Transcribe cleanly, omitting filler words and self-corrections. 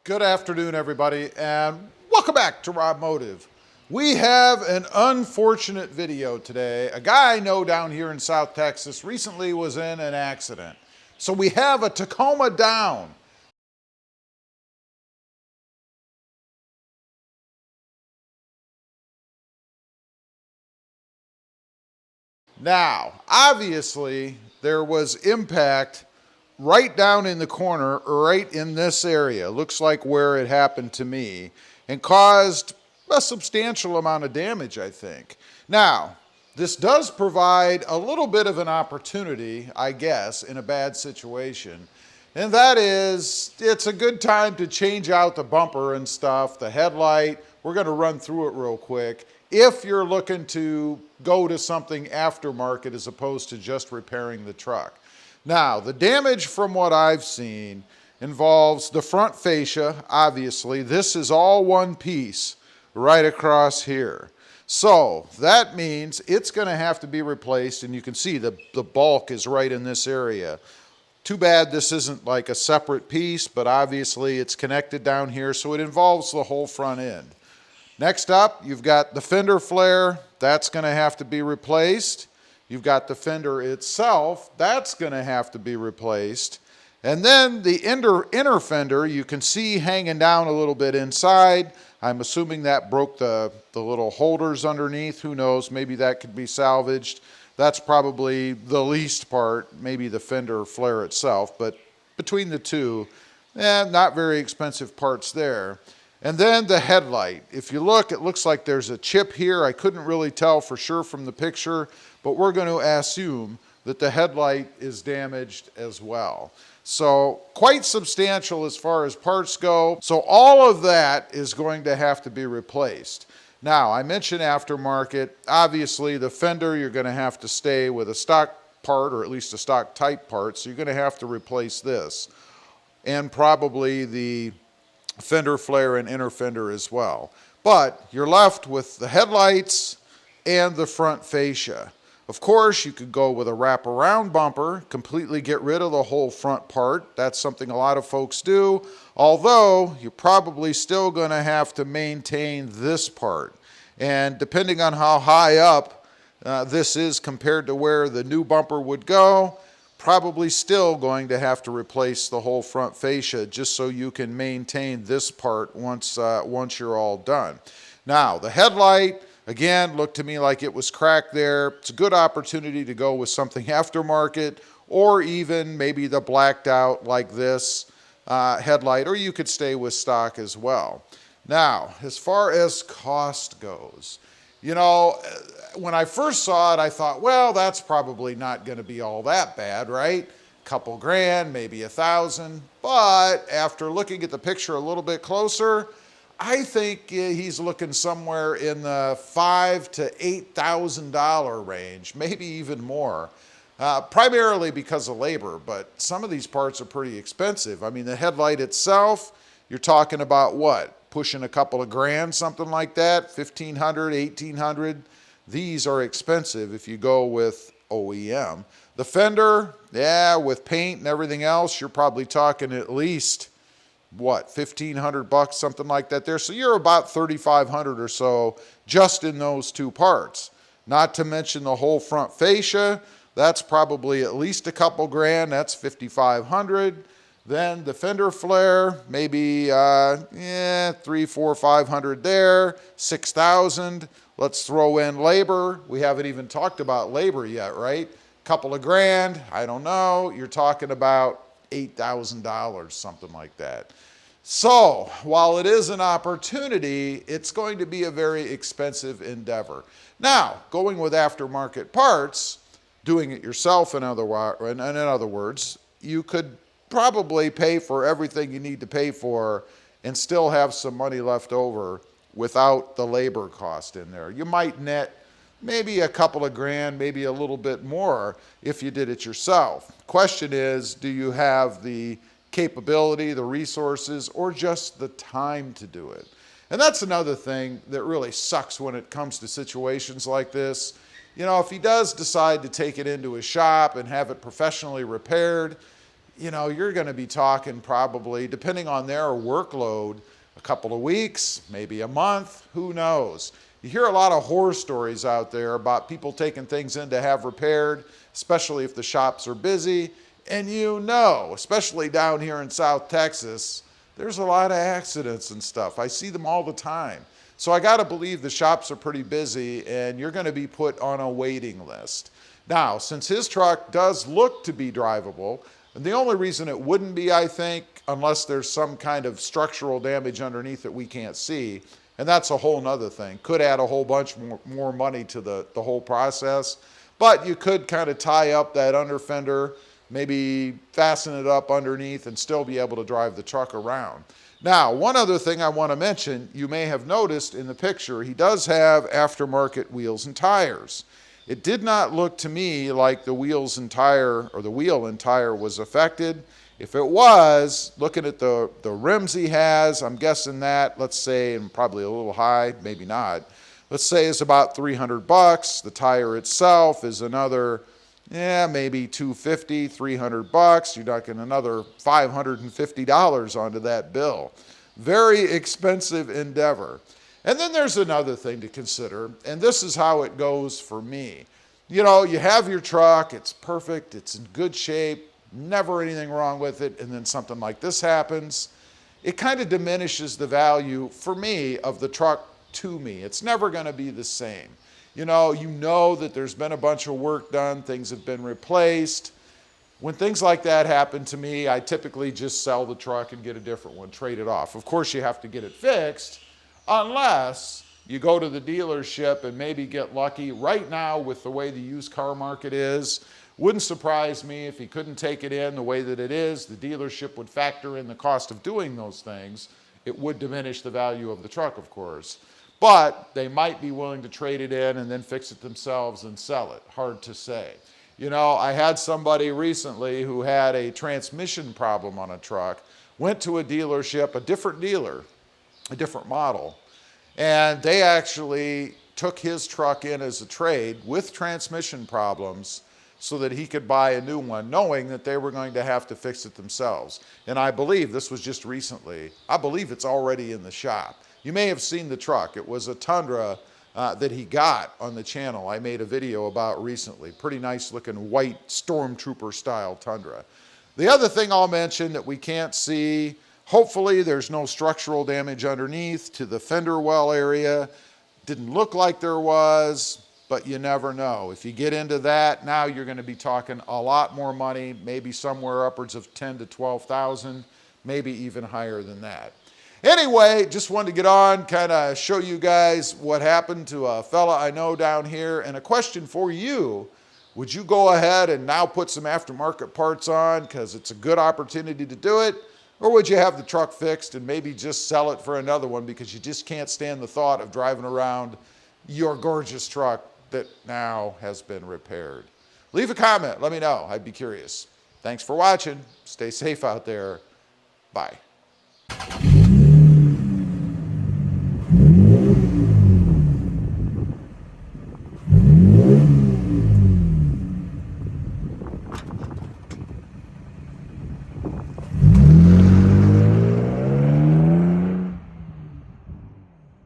Good afternoon, everybody, and welcome back to RobMotive. We have an unfortunate video today. A guy I know down here in South Texas recently was in an accident. So we have a Tacoma down. Now, obviously, there was impact right down in the corner, right in this area. Looks like where it happened to me, and caused a substantial amount of damage, I think. Now, this does provide a little bit of an opportunity, I guess, in a bad situation. And that is, it's a good time to change out the bumper and stuff, the headlight. We're going to run through it real quick. If you're looking to go to something aftermarket as opposed to just repairing the truck. Now, the damage from what I've seen involves the front fascia, obviously. This is all one piece right across here. So that means it's going to have to be replaced, and you can see the bulk is right in this area. Too bad this isn't like a separate piece, but obviously it's connected down here, so it involves the whole front end. Next up, you've got the fender flare. That's going to have to be replaced. You've got the fender itself. That's going to have to be replaced. And then the inner fender, you can see hanging down a little bit inside. I'm assuming that broke the little holders underneath. Who knows? Maybe that could be salvaged. That's probably the least part, maybe the fender flare itself. But between the two, not very expensive parts there. And then the headlight. If you look, it looks like there's a chip here. I couldn't really tell for sure from the picture, but we're going to assume that the headlight is damaged as well. So quite substantial as far as parts go. So all of that is going to have to be replaced. Now, I mentioned aftermarket. Obviously, the fender, you're going to have to stay with a stock part, or at least a stock type part. So you're going to have to replace this. And probably the fender flare and inner fender as well. But you're left with the headlights and the front fascia. Of course, you could go with a wraparound bumper, completely get rid of the whole front part. That's something a lot of folks do, although you're probably still going to have to maintain this part. And depending on how high up this is compared to where the new bumper would go, probably still going to have to replace the whole front fascia just so you can maintain this part once you're all done. Now, the headlight, again, looked to me like it was cracked there. It's a good opportunity to go with something aftermarket, or even maybe the blacked out like this headlight, or you could stay with stock as well. Now, as far as cost goes, you know, when I first saw it, I thought, well, that's probably not going to be all that bad, right? Couple grand, maybe $1,000. But after looking at the picture a little bit closer, I think he's looking somewhere in the $5,000 to $8,000 range, maybe even more. Primarily because of labor, but some of these parts are pretty expensive. I mean, the headlight itself, you're talking about what? Pushing a couple of grand, something like that, $1,500, $1,800. These are expensive if you go with OEM. The fender, yeah, with paint and everything else, you're probably talking at least, what, $1,500, something like that there. So you're about $3,500 or so just in those two parts. Not to mention the whole front fascia. That's probably at least a couple grand. That's $5,500. Then the fender flare, maybe $300, $400, $500 there, $6,000. Let's throw in labor. We haven't even talked about labor yet, right? Couple of grand, I don't know. You're talking about $8,000, something like that. So while it is an opportunity, it's going to be a very expensive endeavor. Now, going with aftermarket parts, doing it yourself, in other words, you could probably pay for everything you need to pay for and still have some money left over without the labor cost in there. You might net maybe a couple of grand, maybe a little bit more if you did it yourself. Question is, do you have the capability, the resources, or just the time to do it? And that's another thing that really sucks when it comes to situations like this. You know, if he does decide to take it into his shop and have it professionally repaired, you know, you're going to be talking probably, depending on their workload, a couple of weeks, maybe a month, who knows. You hear a lot of horror stories out there about people taking things in to have repaired, especially if the shops are busy. And you know, especially down here in South Texas, there's a lot of accidents and stuff. I see them all the time. So I got to believe the shops are pretty busy and you're going to be put on a waiting list. Now, since his truck does look to be drivable, and the only reason it wouldn't be, I think, unless there's some kind of structural damage underneath that we can't see, and that's a whole nother thing. Could add a whole bunch more money to the whole process, but you could kind of tie up that under fender, maybe fasten it up underneath and still be able to drive the truck around. Now, one other thing I want to mention, you may have noticed in the picture, he does have aftermarket wheels and tires. It did not look to me like the wheels and tire, or the wheel and tire was affected. If it was, looking at the rims he has, I'm guessing that, let's say, and probably a little high, maybe not, let's say it's about $300. The tire itself is another, maybe $250, $300. You're talking another $550 onto that bill. Very expensive endeavor. And then there's another thing to consider, and this is how it goes for me. You know, you have your truck, it's perfect, it's in good shape, never anything wrong with it, and then something like this happens. It kind of diminishes the value, for me, of the truck to me. It's never going to be the same. You know that there's been a bunch of work done, things have been replaced. When things like that happen to me, I typically just sell the truck and get a different one, trade it off. Of course, you have to get it fixed, unless you go to the dealership and maybe get lucky. Right now, with the way the used car market is, wouldn't surprise me if he couldn't take it in the way that it is. The dealership would factor in the cost of doing those things. It would diminish the value of the truck, of course. But they might be willing to trade it in and then fix it themselves and sell it. Hard to say. You know, I had somebody recently who had a transmission problem on a truck, went to a dealership, a different dealer, a different model, and they actually took his truck in as a trade with transmission problems so that he could buy a new one, knowing that they were going to have to fix it themselves. And I believe this was just recently. I believe it's already in the shop. You may have seen the truck. It was a Tundra that he got on the channel. I made a video about recently. Pretty nice looking white Stormtrooper style Tundra. The other thing I'll mention that we can't see, hopefully there's no structural damage underneath to the fender well area. Didn't look like there was, but you never know. If you get into that, now you're going to be talking a lot more money, maybe somewhere upwards of $10,000 to $12,000, maybe even higher than that. Anyway, just wanted to get on, kind of show you guys what happened to a fella I know down here. And a question for you, would you go ahead and now put some aftermarket parts on because it's a good opportunity to do it? Or would you have the truck fixed and maybe just sell it for another one because you just can't stand the thought of driving around your gorgeous truck that now has been repaired? Leave a comment, let me know, I'd be curious. Thanks for watching, stay safe out there, bye.